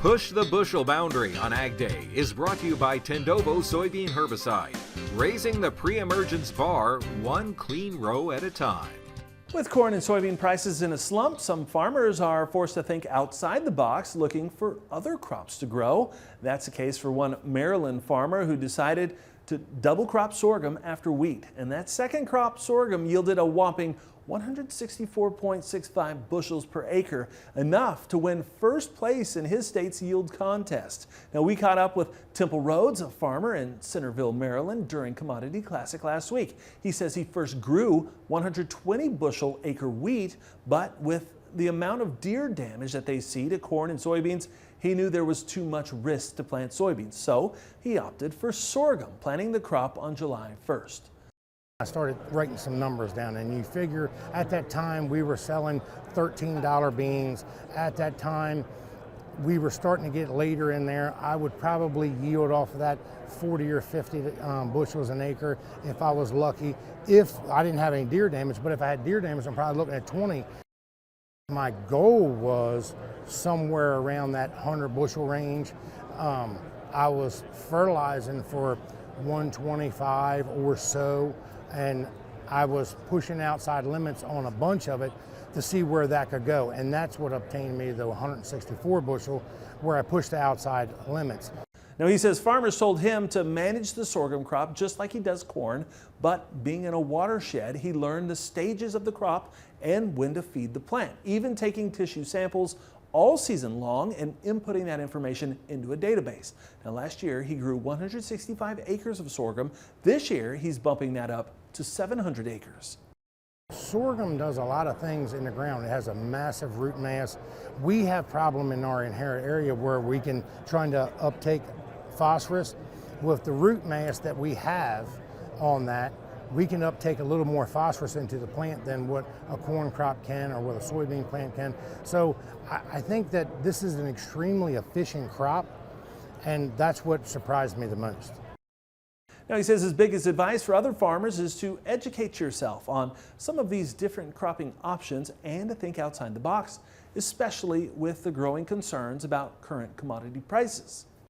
Push the Bushel boundary on Ag Day is brought to you by Tendovo soybean herbicide, raising the pre-emergence bar one clean row at a time. With corn and soybean prices in a slump, some farmers are forced to think outside the box, looking for other crops to grow. That's the case for one Maryland farmer who decided to double crop sorghum after wheat. And that second crop, sorghum, yielded a whopping 164.65 bushels per acre, enough to win first place in his state's yield contest. Now, we caught up with Temple Rhodes, a farmer in Centerville, Maryland, during Commodity Classic last week. He says he first grew 120 bushel acre wheat, but with the amount of deer damage that they see to corn and soybeans, he knew there was too much risk to plant soybeans. So he opted for sorghum, planting the crop on July 1st. I started writing some numbers down, and you figure at that time we were selling $13 beans. At that time we were starting to get later in there. I would probably yield off of that 40 or 50 bushels an acre if I was lucky, if I didn't have any deer damage. But if I had deer damage, I'm probably looking at 20. My goal was somewhere around that 100 bushel range. I was fertilizing for 125 or so, and I was pushing outside limits on a bunch of it to see where that could go, and that's what obtained me the 164 bushel, where I pushed the outside limits. Now, he says farmers told him to manage the sorghum crop just like he does corn, but being in a watershed, he learned the stages of the crop and when to feed the plant, even taking tissue samples all season long and inputting that information into a database. Now, last year he grew 165 acres of sorghum. This year he's bumping that up to 700 acres. Sorghum does a lot of things in the ground. It has a massive root mass. We have problem in our inherent area where we can trying to uptake phosphorus. With the root mass that we have on that, we can uptake a little more phosphorus into the plant than what a corn crop can or what a soybean plant can. So I think that this is an extremely efficient crop, and that's what surprised me the most. Now, he says his biggest advice for other farmers is to educate yourself on some of these different cropping options and to think outside the box, especially with the growing concerns about current commodity prices.